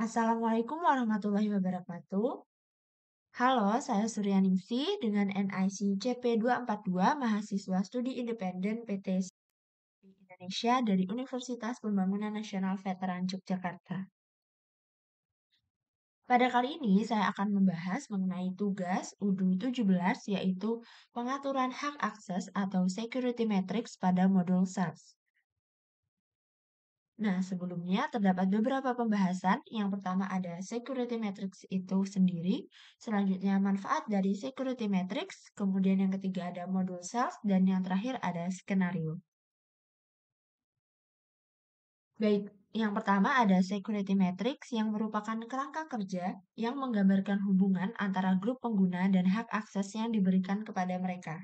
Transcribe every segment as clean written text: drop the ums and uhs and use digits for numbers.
Assalamualaikum warahmatullahi wabarakatuh. Halo, saya Suryaningsih dengan NIC CP242, mahasiswa studi independen PT Indonesia dari Universitas Pembangunan Nasional Veteran Yogyakarta. Pada kali ini saya akan membahas mengenai tugas UDU 17, yaitu pengaturan hak akses atau security matrix pada modul SaaS. Nah, sebelumnya terdapat beberapa pembahasan. Yang pertama ada security matrix itu sendiri, selanjutnya manfaat dari security matrix, kemudian yang ketiga ada modul self, dan yang terakhir ada skenario. Baik, yang pertama ada security matrix yang merupakan kerangka kerja yang menggambarkan hubungan antara grup pengguna dan hak akses yang diberikan kepada mereka.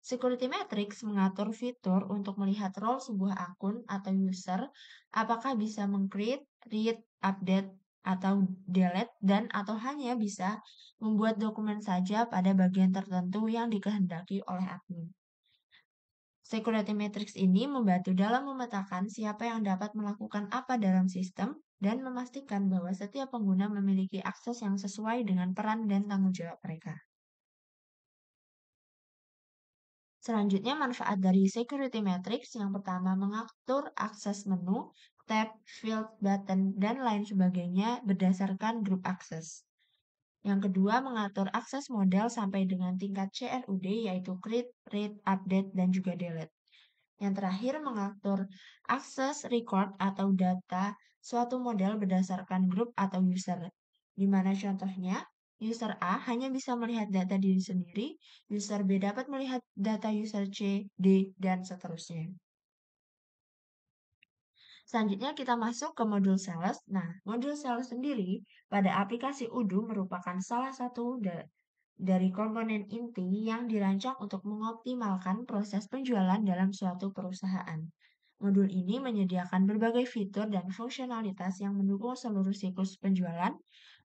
Security Matrix mengatur fitur untuk melihat role sebuah akun atau user, apakah bisa meng-create, read, update, atau delete, dan atau hanya bisa membuat dokumen saja pada bagian tertentu yang dikehendaki oleh admin. Security Matrix ini membantu dalam memetakan siapa yang dapat melakukan apa dalam sistem dan memastikan bahwa setiap pengguna memiliki akses yang sesuai dengan peran dan tanggung jawab mereka. Selanjutnya, manfaat dari security matrix yang pertama mengatur akses menu, tab, field, button, dan lain sebagainya berdasarkan grup akses. Yang kedua, mengatur akses model sampai dengan tingkat CRUD, yaitu create, read, update, dan juga delete. Yang terakhir, mengatur akses record atau data suatu model berdasarkan grup atau user. Di mana contohnya, user A hanya bisa melihat data diri sendiri, user B dapat melihat data user C, D, dan seterusnya. Selanjutnya kita masuk ke modul sales. Nah, modul sales sendiri pada aplikasi Odoo merupakan salah satu dari komponen inti yang dirancang untuk mengoptimalkan proses penjualan dalam suatu perusahaan. Modul ini menyediakan berbagai fitur dan fungsionalitas yang mendukung seluruh siklus penjualan,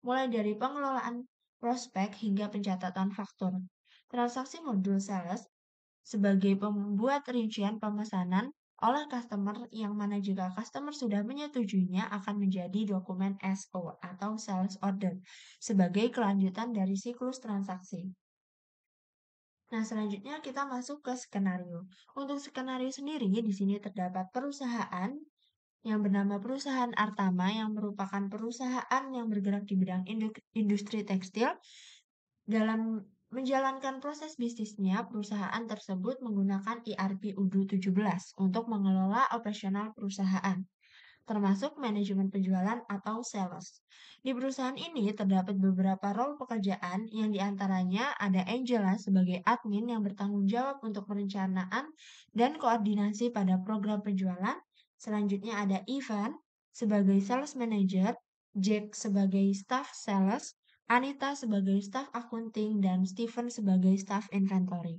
mulai dari pengelolaan prospek hingga pencatatan faktur. Transaksi modul sales sebagai pembuat rincian pemesanan oleh customer yang mana jika customer sudah menyetujuinya akan menjadi dokumen SO atau Sales Order sebagai kelanjutan dari siklus transaksi. Nah, selanjutnya kita masuk ke skenario. Untuk skenario sendiri, di sini terdapat perusahaan yang bernama Perusahaan Artama yang merupakan perusahaan yang bergerak di bidang industri tekstil. Dalam menjalankan proses bisnisnya, perusahaan tersebut menggunakan ERP Odoo 17 untuk mengelola operasional perusahaan, termasuk manajemen penjualan atau sales. Di perusahaan ini terdapat beberapa role pekerjaan yang diantaranya ada Angela sebagai admin yang bertanggung jawab untuk perencanaan dan koordinasi pada program penjualan. Selanjutnya ada Ivan sebagai sales manager, Jack sebagai staff sales, Anita sebagai staf akunting, dan Steven sebagai staf inventory.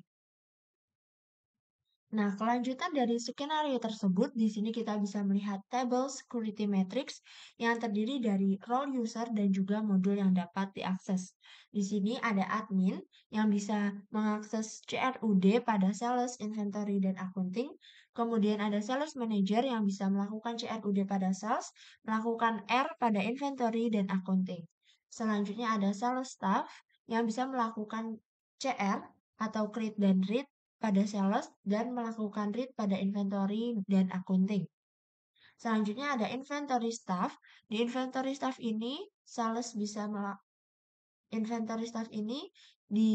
Nah, kelanjutan dari skenario tersebut, di sini kita bisa melihat table security matrix yang terdiri dari role user dan juga modul yang dapat diakses. Di sini ada admin yang bisa mengakses CRUD pada sales, inventory, dan accounting. Kemudian ada sales manager yang bisa melakukan CRUD pada sales, melakukan R pada inventory dan accounting. Selanjutnya ada sales staff yang bisa melakukan CR atau create dan read pada sales dan melakukan read pada inventory dan accounting. Selanjutnya ada inventory staff. Di inventory staff ini, sales bisa inventory staff ini di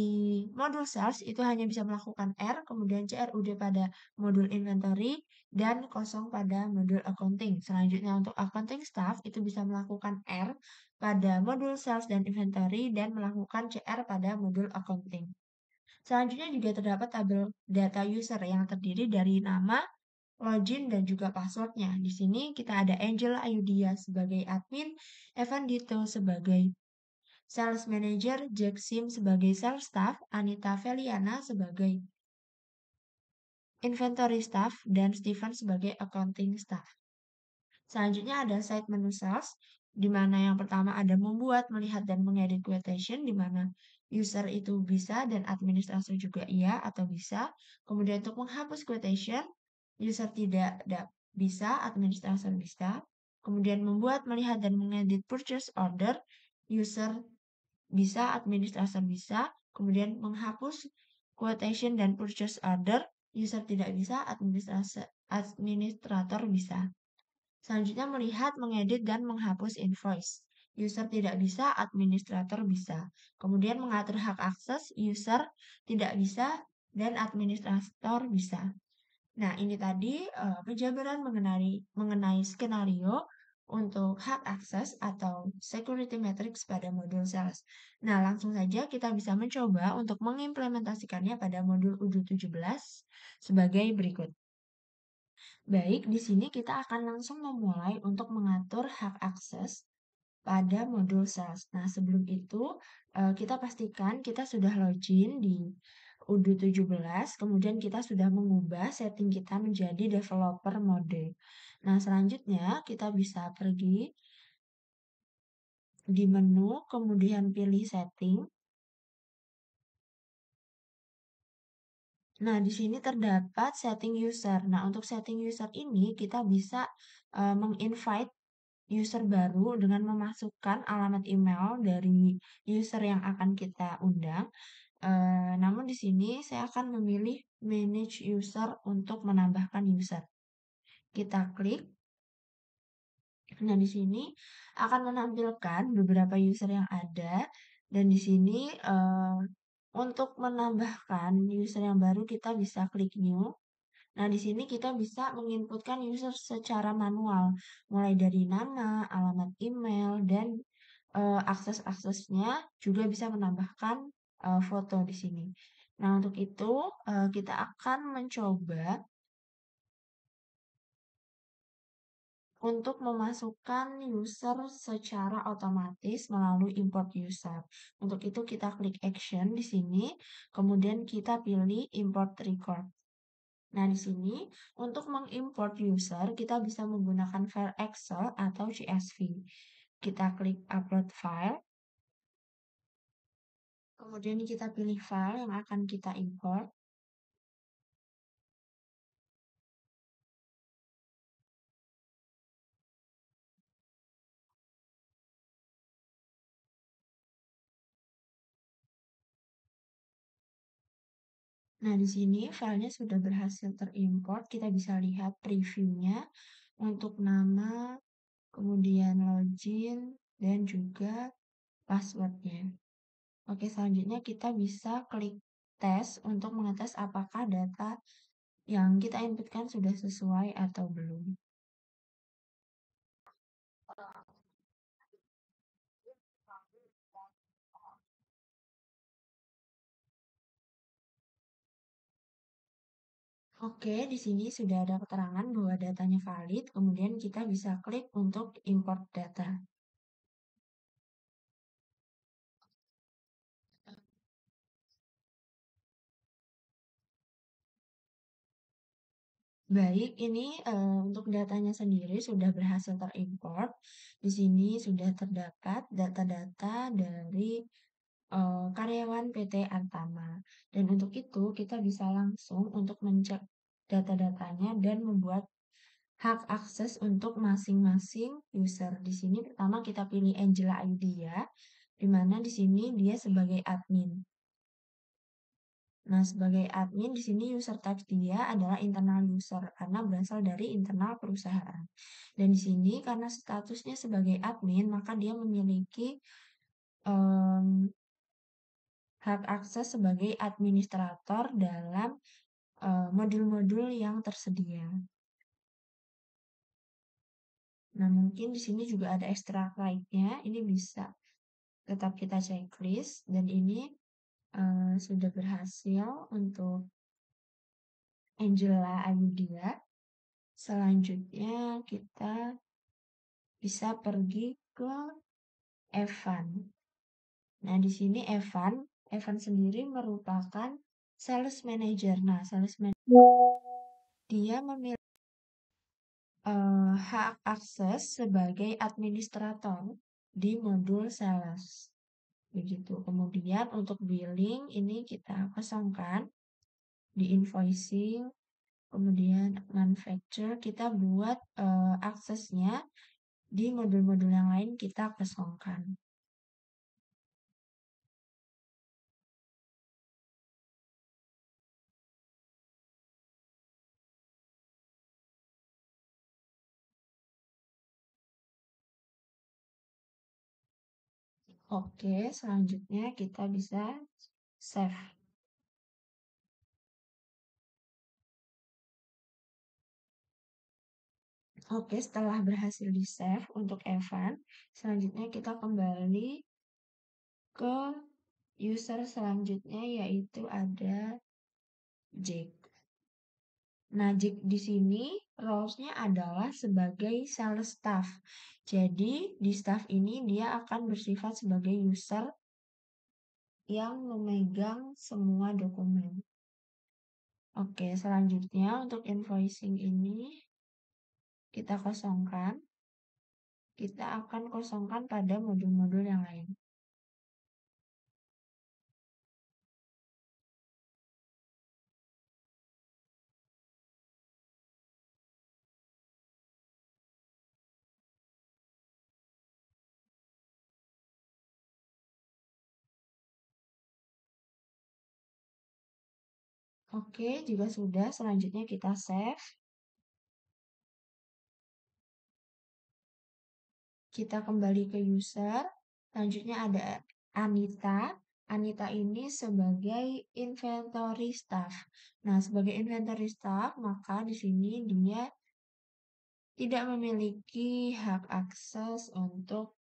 modul sales itu hanya bisa melakukan R, kemudian CRUD pada modul inventory, dan kosong pada modul accounting. Selanjutnya untuk accounting staff itu bisa melakukan R pada modul sales dan inventory dan melakukan CR pada modul accounting. Selanjutnya juga terdapat tabel data user yang terdiri dari nama, login, dan juga passwordnya. Di sini kita ada Angela Ayudia sebagai admin, Evan Dito sebagai sales manager, Jack Sim sebagai sales staff, Anita Feliana sebagai inventory staff, dan Steven sebagai accounting staff. Selanjutnya ada site menu sales, di mana yang pertama ada membuat, melihat, dan mengedit quotation, di mana user itu bisa dan administrator juga iya atau bisa. Kemudian untuk menghapus quotation, user tidak bisa, administrator bisa. Kemudian membuat, melihat, dan mengedit purchase order, user bisa, administrator bisa. Kemudian menghapus quotation dan purchase order, user tidak bisa, administrator bisa. Selanjutnya melihat, mengedit, dan menghapus invoice. User tidak bisa, administrator bisa. Kemudian mengatur hak akses, user tidak bisa, dan administrator bisa. Nah, ini tadi penjabaran mengenai skenario untuk hak akses atau security matrix pada modul sales. Nah, langsung saja kita bisa mencoba untuk mengimplementasikannya pada modul UDU 17 sebagai berikut. Baik, di sini kita akan langsung memulai untuk mengatur hak akses pada modul sales. Nah, sebelum itu kita pastikan kita sudah login di UDU 17, kemudian kita sudah mengubah setting kita menjadi developer mode. Nah, selanjutnya kita bisa pergi di menu, kemudian pilih setting. Nah, di sini terdapat setting user. Nah, untuk setting user ini kita bisa menginvite user baru dengan memasukkan alamat email dari user yang akan kita undang. Namun di sini saya akan memilih manage user untuk menambahkan user. Kita klik. Nah, di sini akan menampilkan beberapa user yang ada dan di sini untuk menambahkan user yang baru kita bisa klik new. Nah, di sini kita bisa menginputkan user secara manual, mulai dari nama, alamat email, dan akses-aksesnya juga bisa menambahkan foto di sini. Nah, untuk itu kita akan mencoba untuk memasukkan user secara otomatis melalui import user. Untuk itu kita klik action di sini, kemudian kita pilih import record. Nah, di sini untuk mengimport user, kita bisa menggunakan file Excel atau CSV. Kita klik upload file, kemudian kita pilih file yang akan kita import. Nah, di sini filenya sudah berhasil terimport. Kita bisa lihat previewnya untuk nama, kemudian login, dan juga passwordnya. Oke, selanjutnya kita bisa klik tes untuk mengetes apakah data yang kita inputkan sudah sesuai atau belum. Oke, di sini sudah ada keterangan bahwa datanya valid, kemudian kita bisa klik untuk import data. Baik, ini untuk datanya sendiri sudah berhasil terimport. Di sini sudah terdapat data-data dari karyawan PT Antama. Dan untuk itu kita bisa langsung untuk mencek data-datanya dan membuat hak akses untuk masing-masing user. Di sini pertama kita pilih Angela Idea, di mana di sini dia sebagai admin. Nah, sebagai admin di sini user type dia adalah internal user karena berasal dari internal perusahaan. Dan di sini karena statusnya sebagai admin, maka dia memiliki hak akses sebagai administrator dalam modul-modul yang tersedia. Nah, mungkin di sini juga ada extra right-nya. Ini bisa tetap kita checklist dan ini sudah berhasil untuk Angela Ayudhya. Selanjutnya kita bisa pergi ke Evan. Nah, di sini Evan sendiri merupakan sales manager. Nah, sales manager dia memiliki hak akses sebagai administrator di modul sales. Begitu. Kemudian untuk billing ini kita kosongkan di invoicing, kemudian manufacture kita buat aksesnya di modul-modul yang lain kita kosongkan. Oke, selanjutnya kita bisa save. Oke, setelah berhasil di-save untuk Evan, selanjutnya kita kembali ke user selanjutnya yaitu ada Jake. Nah, Jake di sini roles-nya adalah sebagai sales staff. Jadi, di staff ini dia akan bersifat sebagai user yang memegang semua dokumen. Oke, selanjutnya untuk invoicing ini kita kosongkan. Kita akan kosongkan pada modul-modul yang lain. Oke, jika sudah, selanjutnya kita save. Kita kembali ke user. Selanjutnya ada Anita. Anita ini sebagai inventory staff. Nah, sebagai inventory staff, maka di sini dia tidak memiliki hak akses untuk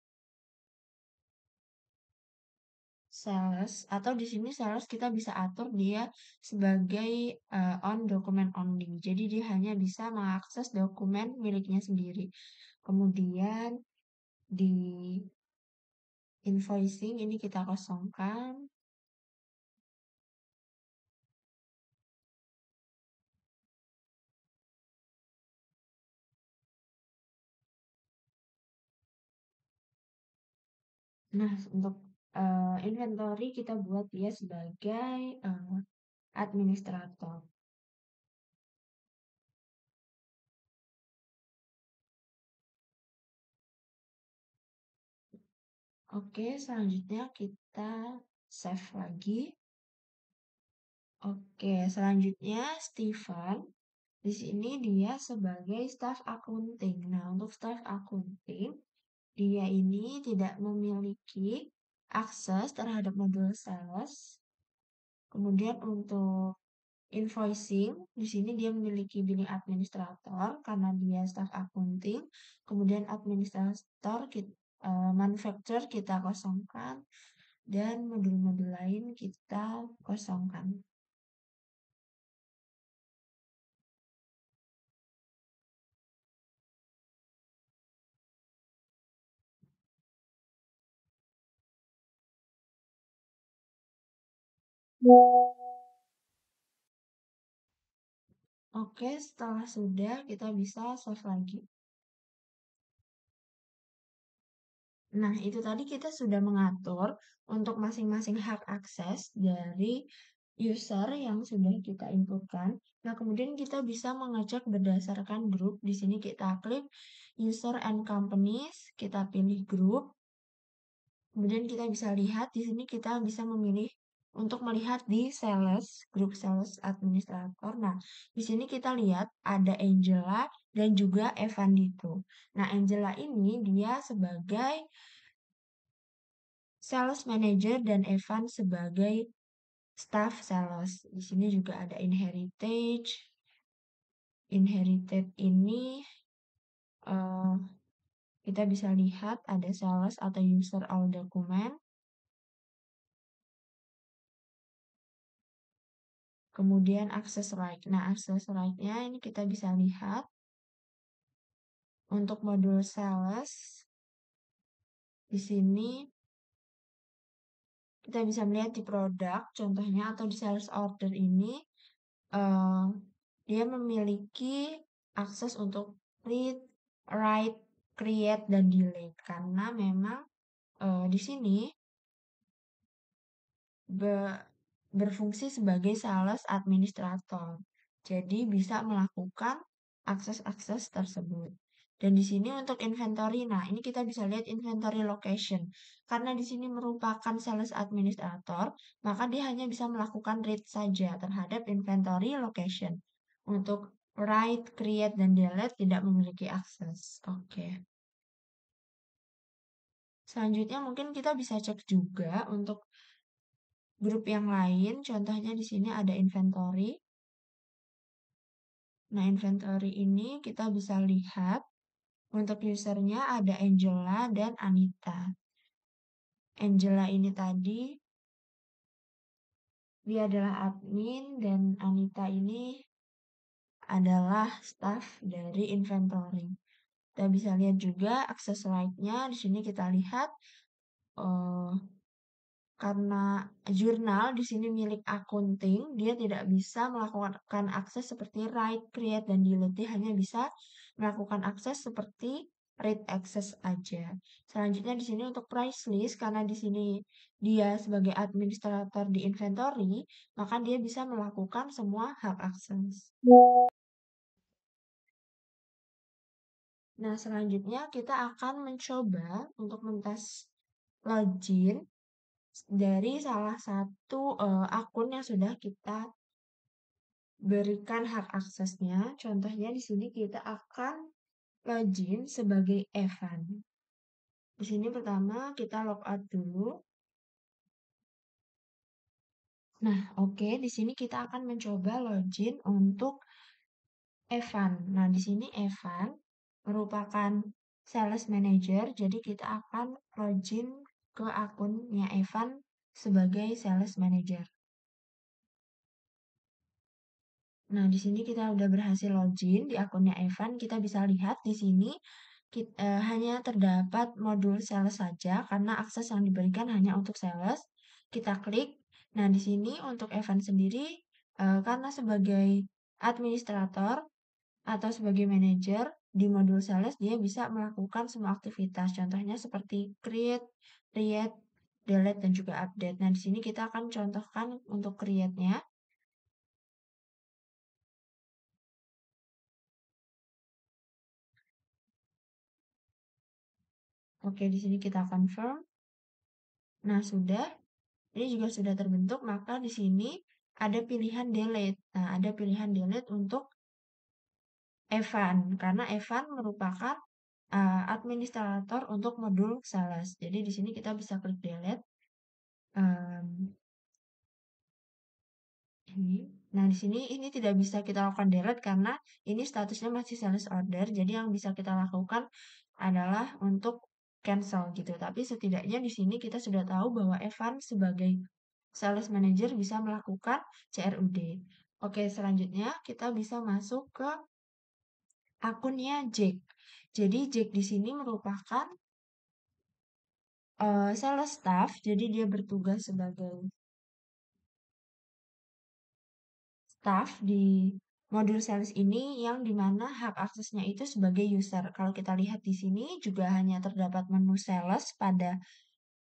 sales, atau di sini sales kita bisa atur dia sebagai on document only. Jadi dia hanya bisa mengakses dokumen miliknya sendiri. Kemudian di invoicing ini kita kosongkan. Nah, untuk inventory kita buat dia sebagai administrator. Oke, selanjutnya kita save lagi. Oke, selanjutnya Stephen. Di sini dia sebagai staff accounting. Nah, untuk staff accounting, dia ini tidak memiliki akses terhadap modul sales. Kemudian untuk invoicing, di sini dia memiliki billing administrator karena dia staff accounting. Kemudian administrator manufacturer kita kosongkan dan modul-modul lain kita kosongkan. Oke, setelah sudah kita bisa save lagi. Nah, itu tadi kita sudah mengatur untuk masing-masing hak akses dari user yang sudah kita inputkan. Nah, kemudian kita bisa mengecek berdasarkan grup. Di sini kita klik user and companies, kita pilih grup. Kemudian kita bisa lihat di sini kita bisa memilih untuk melihat di sales, grup sales administrator. Nah, di sini kita lihat ada Angela dan juga Evandito. Nah, Angela ini dia sebagai sales manager dan Evan sebagai staff sales. Di sini juga ada inheritage. Inherited ini eh, kita bisa lihat ada sales atau user all document. Kemudian access right. Nah, access right-nya ini kita bisa lihat untuk modul sales. Di sini kita bisa melihat di produk, contohnya atau di sales order ini eh, dia memiliki akses untuk read, write, create, dan delete karena memang di sini berfungsi sebagai sales administrator. Jadi bisa melakukan akses-akses tersebut. Dan di sini untuk inventory, nah ini kita bisa lihat inventory location. Karena di sini merupakan sales administrator, maka dia hanya bisa melakukan read saja terhadap inventory location. Untuk write, create, dan delete tidak memiliki akses. Oke. Selanjutnya mungkin kita bisa cek juga untuk grup yang lain. Contohnya di sini ada inventory. Nah, inventory ini kita bisa lihat untuk usernya ada Angela dan Anita. Angela ini tadi dia adalah admin dan Anita ini adalah staff dari inventory. Kita bisa lihat juga akses right-nya. Di sini kita lihat eh, karena jurnal di sini milik akunting, dia tidak bisa melakukan akses seperti write, create, dan delete. Dia hanya bisa melakukan akses seperti read access aja. Selanjutnya di sini untuk price list, karena di sini dia sebagai administrator di inventory, maka dia bisa melakukan semua hak akses. Nah, selanjutnya kita akan mencoba untuk mentes login dari salah satu akun yang sudah kita berikan hak aksesnya. Contohnya di sini kita akan login sebagai Evan. Di sini pertama kita logout dulu. Nah, oke, di sini kita akan mencoba login untuk Evan. Nah, di sini Evan merupakan sales manager, jadi kita akan login ke akunnya Evan sebagai sales manager. Nah, di sini kita udah berhasil login di akunnya Evan. Kita bisa lihat di sini hanya terdapat modul sales saja karena akses yang diberikan hanya untuk sales. Kita klik. Nah, di sini untuk Evan sendiri karena sebagai administrator atau sebagai manajer di modul sales dia bisa melakukan semua aktivitas. Contohnya seperti create, create, delete, dan juga update. Nah, di sini kita akan contohkan untuk create-nya. Oke, di sini kita confirm. Nah, sudah. Ini juga sudah terbentuk, maka di sini ada pilihan delete. Nah, ada pilihan delete untuk Evan, karena Evan merupakan administrator untuk modul sales. Jadi di sini kita bisa klik delete. Ini. Nah, di sini ini tidak bisa kita lakukan delete karena ini statusnya masih sales order. Jadi yang bisa kita lakukan adalah untuk cancel gitu. Tapi setidaknya di sini kita sudah tahu bahwa Evan sebagai sales manager bisa melakukan CRUD. Oke, selanjutnya kita bisa masuk ke akunnya Jack. Jadi Jack di sini merupakan sales staff. Jadi dia bertugas sebagai staff di modul sales ini yang dimana hak aksesnya itu sebagai user. Kalau kita lihat di sini juga hanya terdapat menu sales pada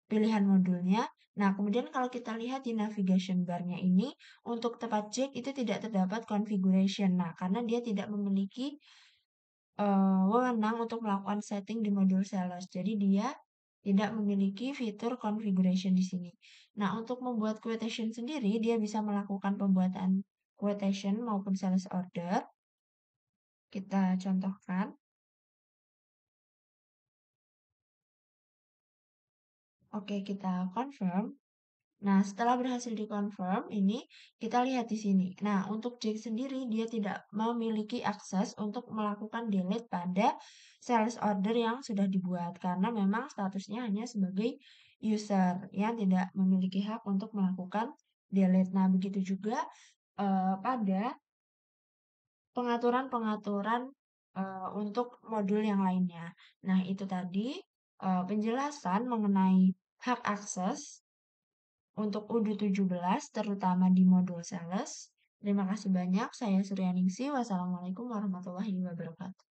pilihan modulnya. Nah, kemudian kalau kita lihat di navigation bar-nya ini, untuk tempat Jack itu tidak terdapat configuration. Nah, karena dia tidak memiliki wewenang untuk melakukan setting di modul sales. Jadi dia tidak memiliki fitur configuration di sini. Nah, untuk membuat quotation sendiri, dia bisa melakukan pembuatan quotation maupun sales order. Kita contohkan. Oke, kita confirm. Nah, setelah berhasil dikonfirm, ini kita lihat di sini. Nah, untuk Jack sendiri, dia tidak memiliki akses untuk melakukan delete pada sales order yang sudah dibuat. Karena memang statusnya hanya sebagai user yang tidak memiliki hak untuk melakukan delete. Nah, begitu juga pada pengaturan-pengaturan untuk modul yang lainnya. Nah, itu tadi penjelasan mengenai hak akses untuk UD17 terutama di modul sales. Terima kasih banyak. Saya Suryaningsih. Wassalamualaikum warahmatullahi wabarakatuh.